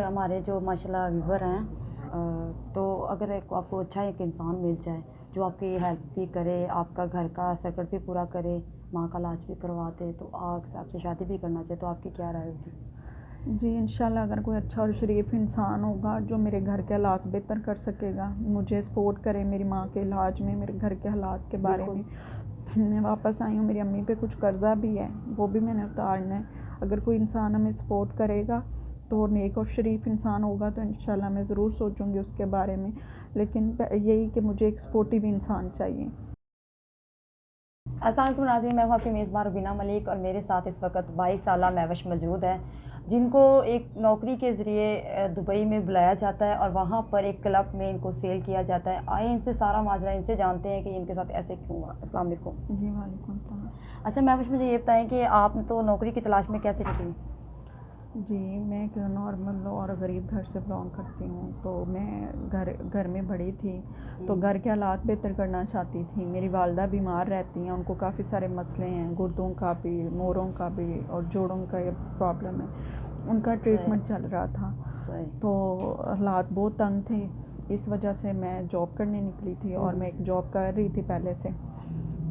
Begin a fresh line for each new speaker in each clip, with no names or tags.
हमारे जो माशाल्लाह व्यूवर हैं, तो अगर आपको अच्छा एक इंसान मिल जाए जो आपकी हेल्प भी करे, आपका घर का सर्कल भी पूरा करे, माँ का इलाज भी करवा दे, तो आपसे शादी भी करना चाहे, तो आपकी क्या राय होगी?
जी इंशाल्लाह अगर कोई अच्छा और शरीफ इंसान होगा जो मेरे घर के हालात बेहतर कर सकेगा, मुझे सपोर्ट करे मेरी माँ के इलाज में, मेरे घर के हालात के बारे
बिल्कुल।
में। मैं वापस आई हूँ, मेरी अम्मी पे कुछ कर्जा भी है, वो भी मैंने उतारना है। अगर कोई इंसान हमें सपोर्ट करेगा तो नेक और शरीफ इंसान होगा तो इंशाल्लाह मैं ज़रूर सोचूंगी उसके बारे में, लेकिन यही कि मुझे एक सपोर्टिव इंसान चाहिए।
अस्सलाम वालेकुम नाज़रीन, मैं हूँ आपकी मेज़बान रुबीना मलिक और मेरे साथ इस वक्त 22 साला महवश मौजूद है, जिनको एक नौकरी के ज़रिए दुबई में बुलाया जाता है और वहाँ पर एक क्लब में इनको सेल किया जाता है। आइए इनसे सारा माजरा इनसे जानते हैं कि इनके साथ ऐसे क्यों हुआ। अस्सलाम वालेकुम।
जी वालेकुम अस्सलाम।
अच्छा महवश, मुझे ये बताएं कि आप तो नौकरी की तलाश में कैसे निकली?
जी मैं एक नॉर्मल और गरीब घर से बिलोंग करती हूँ, तो मैं घर में बड़ी थी, तो घर के हालात बेहतर करना चाहती थी। मेरी वालदा बीमार रहती हैं, उनको काफ़ी सारे मसले हैं, गुर्दों का भी, मोरों का भी और जोड़ों का ये प्रॉब्लम है, उनका ट्रीटमेंट चल रहा था। तो हालात बहुत तंग थे, इस वजह से मैं जॉब करने निकली थी और मैं एक जॉब कर रही थी पहले से।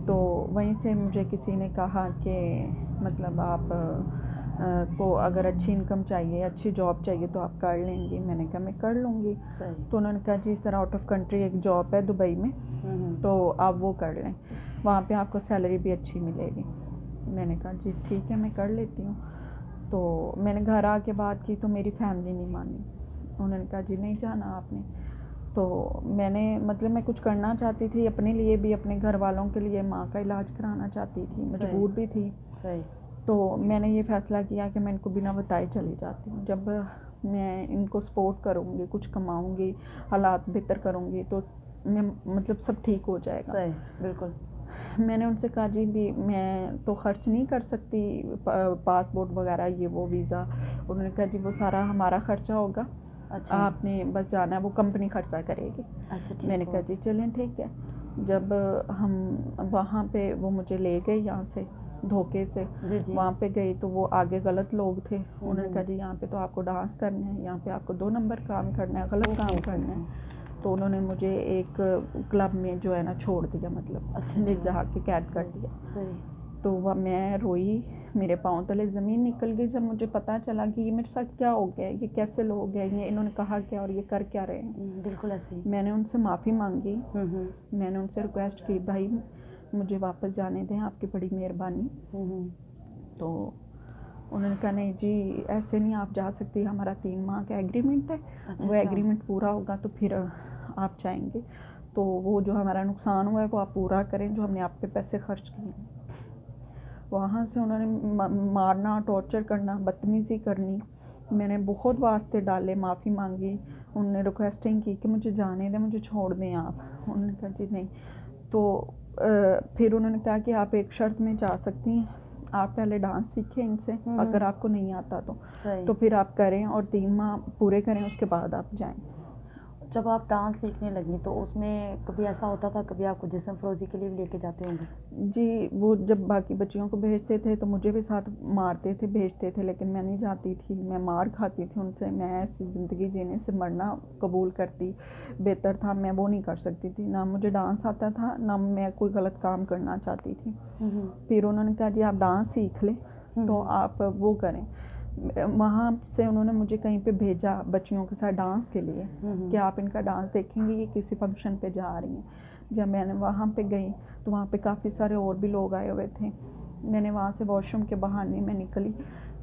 तो वहीं से मुझे किसी ने कहा कि मतलब आप को अगर अच्छी इनकम चाहिए, अच्छी जॉब चाहिए तो आप कर लेंगी। मैंने कहा मैं कर लूँगी। तो उन्होंने कहा जी इस तरह आउट ऑफ कंट्री एक जॉब है दुबई में, तो आप वो कर लें, वहाँ पे आपको सैलरी भी अच्छी मिलेगी। मैंने कहा जी ठीक है मैं कर लेती हूँ। तो मैंने घर आके बात की तो मेरी फैमिली नहीं मानी, उन्होंने कहा जी नहीं जाना आपने। तो मैंने मतलब मैं कुछ करना चाहती थी अपने लिए भी, अपने घर वालों के लिए, माँ का इलाज कराना चाहती थी, मजबूर भी थी। तो मैंने ये फ़ैसला किया कि मैं इनको बिना बताए चली जाती हूँ। जब मैं इनको सपोर्ट करूँगी, कुछ कमाऊँगी, हालात बेहतर करूँगी तो मैं मतलब सब ठीक हो जाएगा।
बिल्कुल।
मैंने उनसे कहा जी भी मैं तो ख़र्च नहीं कर सकती पासपोर्ट वगैरह ये वो वीज़ा। उन्होंने कहा जी वो सारा हमारा ख़र्चा होगा,
अच्छा।
आपने बस जाना है, वो कंपनी खर्चा करेगी।
अच्छा ठीक
मैंने कहा जी चलें ठीक है। जब हम वहाँ पे वो मुझे ले गए यहाँ से धोखे से, वहाँ पे गई तो वो आगे गलत लोग थे। उन्होंने कहा जी यहाँ पे तो आपको डांस करना है, यहाँ पे आपको 2 नंबर काम करना है, गलत काम करना है। तो उन्होंने मुझे एक क्लब में जो है ना छोड़ दिया, मतलब ले जा के कैद कर दिया। तो वह मैं रोई, मेरे पाँव तले ज़मीन निकल गई जब मुझे पता चला कि ये मेरे साथ क्या हो गया, ये कैसे लोग हैं, ये इन्होंने कहा क्या और ये कर क्या रहे हैं।
बिल्कुल ऐसे ही।
मैंने उनसे माफ़ी मांगी, मैंने उनसे रिक्वेस्ट की भाई मुझे वापस जाने दें, आपकी बड़ी मेहरबानी। तो उन्होंने कहा नहीं जी ऐसे नहीं आप जा सकती, हमारा 3 माह का एग्रीमेंट है। वो एग्रीमेंट पूरा होगा तो फिर आप जाएंगे, तो वो जो हमारा नुकसान हुआ है वो आप पूरा करें, जो हमने आप पे पैसे खर्च किए हैं। वहाँ से उन्होंने मारना, टॉर्चर करना, बदतमीज़ी करनी। मैंने बहुत वास्ते डाले, माफ़ी मांगी, उन्होंने रिक्वेस्टिंग की कि मुझे जाने दें, मुझे छोड़ दें आप। उन्होंने कहा जी नहीं। तो फिर उन्होंने कहा कि आप एक शर्त में जा सकती हैं, आप पहले डांस सीखें इनसे, अगर आपको नहीं आता तो फिर आप करें और 3 माह पूरे करें, उसके बाद आप जाएं।
जब आप डांस सीखने लगी तो उसमें कभी ऐसा होता था, कभी आपको जिस्म फरोज़ी के लिए भी लेके जाते होंगे?
जी वो जब बाकी बच्चियों को भेजते थे तो मुझे भी साथ मारते थे, भेजते थे, लेकिन मैं नहीं जाती थी, मैं मार खाती थी उनसे। मैं ऐसी ज़िंदगी जीने से मरना कबूल करती बेहतर था, मैं वो नहीं कर सकती थी। ना मुझे डांस आता था, ना मैं कोई गलत काम करना चाहती थी। फिर उन्होंने कहा जी आप डांस सीख लें तो आप वो करें। वहाँ से उन्होंने मुझे कहीं पे भेजा बच्चियों के साथ डांस के लिए कि आप इनका डांस देखेंगे, ये किसी फंक्शन पे जा रही हैं। जब मैंने वहाँ पे गई तो वहाँ पे काफ़ी सारे और भी लोग आए हुए थे। मैंने वहाँ से वॉशरूम के बहाने में निकली,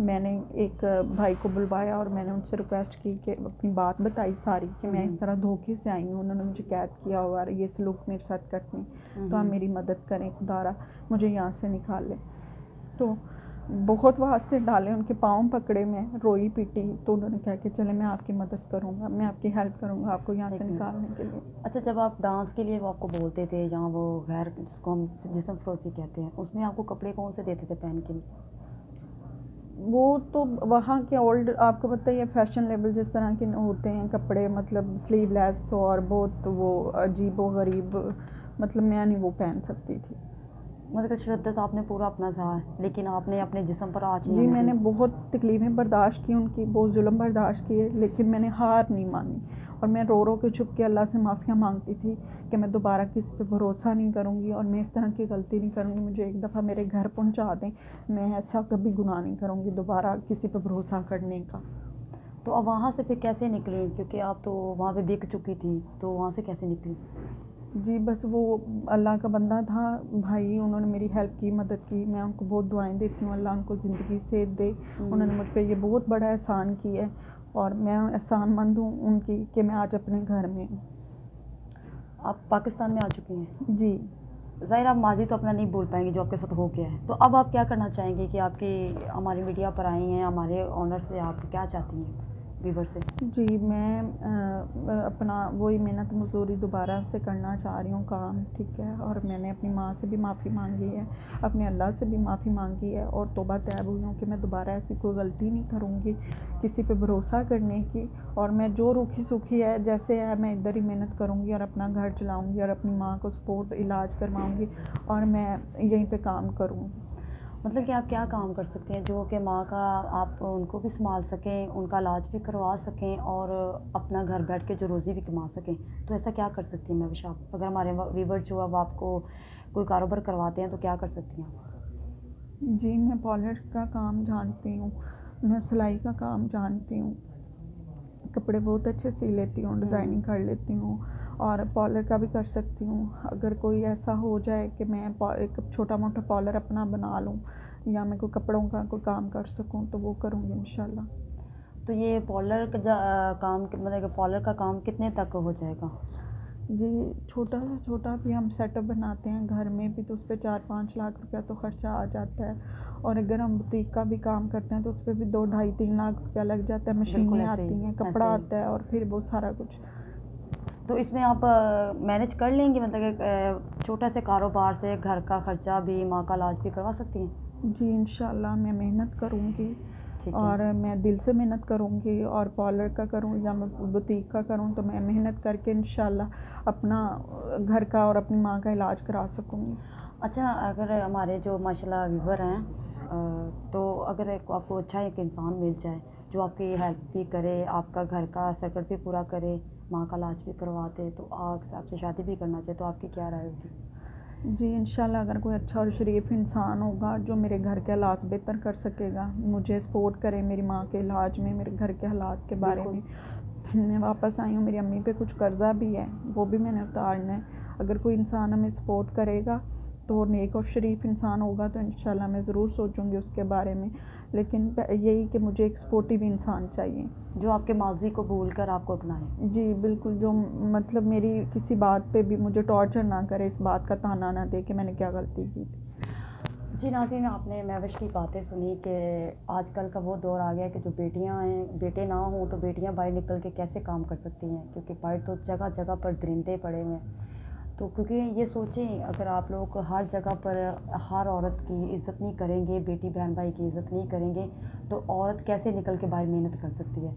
मैंने एक भाई को बुलवाया और मैंने उनसे रिक्वेस्ट की कि अपनी बात बताई सारी कि मैं इस तरह धोखे से आई हूँ, उन्होंने मुझे कैद किया हुआ है, ये सलूक मेरे साथ करते हैं, तो आप मेरी मदद करें, खुदारा मुझे यहाँ से निकाल लें। तो बहुत वास्ते डाले, उनके पाँव पकड़े, मैं रोई पीटी। तो उन्होंने कहा कि चले मैं आपकी मदद करूँगा, मैं आपकी हेल्प करूँगा आपको यहाँ से निकालने के लिए।
अच्छा, जब आप डांस के लिए वो आपको बोलते थे या वो गैर जिसको हम जिस्म फरोज़ी कहते हैं, उसमें आपको कपड़े कौन से देते थे पहन के?
वो तो वहाँ के ओल्ड, आपको पता ही है फैशन लेवल जिस तरह के होते हैं कपड़े, मतलब स्लीवलेस और बहुत वो अजीब व गरीब, मतलब मैं नहीं वो पहन सकती थी।
मतलब शिद्दत आपने पूरा अपना सहा है, लेकिन आपने अपने जिस्म पर आँच नहीं
जी
आने
मैंने
दी।
बहुत तकलीफ़ें बर्दाश्त की उनकी, बहुत जुल्म बर्दाश्त किए, लेकिन मैंने हार नहीं मानी। और मैं रो रो के छुप के अल्लाह से माफ़िया मांगती थी कि मैं दोबारा किसी पे भरोसा नहीं करूँगी और मैं इस तरह की गलती नहीं करूँगी। मुझे एक दफ़ा मेरे घर पहुँचा दें, मैं ऐसा कभी गुनाह नहीं करूँगी दोबारा किसी पे भरोसा करने का।
तो अब वहाँ से फिर कैसे निकली? क्योंकि आप तो वहाँ पे बिक चुकी थी, तो वहाँ से कैसे निकली?
जी बस वो अल्लाह का बंदा था भाई, उन्होंने मेरी हेल्प की, मदद की। मैं उनको बहुत दुआएं देती हूँ, अल्लाह उनको ज़िंदगी सेध दे। उन्होंने मुझ पे ये बहुत बड़ा एहसान किया है और मैं एहसानमंद हूँ उनकी कि मैं आज अपने घर में हूँ।
आप पाकिस्तान में आ चुकी हैं।
जी
ज़ाहिर आप माज़ी तो अपना नहीं भूल पाएंगे जो आपके साथ हो गया है, तो अब आप क्या करना चाहेंगे कि आपकी हमारी मीडिया पर आई हैं, हमारे ऑनर से आप क्या चाहती हैं व्यूवर से?
जी मैं अपना वही मेहनत मज़दूरी दोबारा से करना चाह रही हूँ काम, ठीक है। और मैंने अपनी माँ से भी माफ़ी मांगी है, अपने अल्लाह से भी माफ़ी मांगी है और तौबा तैब हुई हूँ कि मैं दोबारा ऐसी कोई गलती नहीं करूँगी किसी पे भरोसा करने की। और मैं जो रूखी सूखी है जैसे है मैं इधर ही मेहनत करूँगी और अपना घर चलाऊँगी और अपनी माँ को सपोर्ट इलाज करवाऊँगी और मैं यहीं पे काम करूँगी।
मतलब कि आप क्या काम कर सकते हैं जो कि माँ का आप उनको भी संभाल सकें, उनका इलाज भी करवा सकें और अपना घर बैठ के जो रोज़ी भी कमा सकें, तो ऐसा क्या कर सकती हैं महविश आप? अगर हमारे व्यूवर जो अब आपको कोई कारोबार करवाते हैं तो क्या कर सकती हैं आप?
जी मैं पॉलिश का काम जानती हूँ, मैं सिलाई का काम जानती हूँ, कपड़े बहुत अच्छे सी लेती हूँ, डिज़ाइनिंग कर लेती हूँ और पार्लर का भी कर सकती हूँ। अगर कोई ऐसा हो जाए कि मैं एक छोटा मोटा पार्लर अपना बना लूँ या मैं कोई कपड़ों का कोई काम कर सकूँ तो वो करूँगी इंशाल्लाह।
तो ये पार्लर का काम मतलब कि पार्लर का काम कितने तक हो जाएगा?
जी छोटा से छोटा भी हम सेटअप बनाते हैं घर में भी तो उस पर 4-5 लाख रुपया तो खर्चा आ जाता है। और अगर हम बुटीक का भी काम करते हैं तो उस पर भी 2-2.5-3 लाख रुपया लग जाता है।
बिल्कुल
मशीनें
ऐसे
आती
ही
हैं,
ऐसे
कपड़ा
ही।
आता है और फिर वो सारा कुछ।
तो इसमें आप मैनेज कर लेंगी, मतलब कि छोटा से कारोबार से घर का खर्चा भी, माँ का इलाज भी करवा सकती हैं?
जी इंशाल्लाह मैं मेहनत करूँगी
ठीक
और
है।
मैं दिल से मेहनत करूँगी और पार्लर का करूँ या मैं बुटीक का करूँ तो मैं मेहनत करके इंशाल्लाह अपना घर का और अपनी माँ का इलाज करा सकूँगी।
अच्छा, अगर हमारे जो माशाल्लाह व्यूवर हैं तो अगर आपको अच्छा एक इंसान मिल जाए जो आपकी हेल्प भी करे, आपका घर का सर्कल भी पूरा करे, माँ का इलाज भी करवाते, तो आपसे शादी भी करना चाहे, तो आपकी क्या राय होगी?
जी इंशाल्लाह अगर कोई अच्छा और शरीफ इंसान होगा जो मेरे घर के हालात बेहतर कर सकेगा, मुझे सपोर्ट करे मेरी माँ के इलाज में, मेरे घर के हालात के बारे
बिल्कुल।
में। मैं वापस आई हूँ, मेरी अम्मी पे कुछ कर्ज़ा भी है, वो भी मैंने उतारना है। अगर कोई इंसान हमें सपोर्ट करेगा तो नेक और शरीफ इंसान होगा तो इंशाल्लाह मैं ज़रूर सोचूँगी उसके बारे में। लेकिन यही कि मुझे एक सपोर्टिव इंसान चाहिए।
जो आपके माज़ी को भूल कर आपको अपनाए।
जी बिल्कुल, जो मतलब मेरी किसी बात पे भी मुझे टॉर्चर ना करे, इस बात का ताना ना दे कि मैंने क्या गलती की थी।
जी नाज़रीन, आपने महविश की बातें सुनी कि आजकल का वो दौर आ गया है कि जो बेटियां हैं, बेटे ना हों तो बेटियां बाहर निकल के कैसे काम कर सकती हैं, क्योंकि बाहर तो जगह जगह पर दरिंदे पड़े हुए हैं। तो क्योंकि ये सोचें, अगर आप लोग हर जगह पर हर औरत की इज़्ज़त नहीं करेंगे, बेटी बहन भाई की इज़्ज़त नहीं करेंगे, तो औरत कैसे निकल के बाहर मेहनत कर सकती है?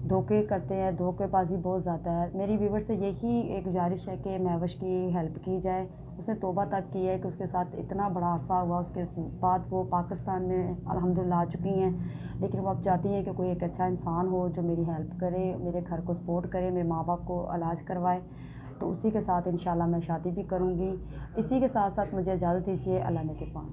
धोखे करते हैं, धोखेबाजी बहुत ज़्यादा है। मेरी व्यूवर से यही एक गुजारिश है कि महविश की हेल्प की जाए। उसने तौबा तक की है कि उसके साथ इतना बड़ा हादसा हुआ, उसके बाद वो पाकिस्तान में अल्हम्दुलिल्लाह आ चुकी हैं, लेकिन वो अब चाहती हैं कि कोई एक अच्छा इंसान हो जो मेरी हेल्प करे, मेरे घर को सपोर्ट करे, मेरे माँ बाप को इलाज करवाए। तो उसी के साथ इंशाल्लाह मैं शादी भी करूँगी। इसी के साथ साथ मुझे इजाज़त दीजिए। अल्लाह ने के पास।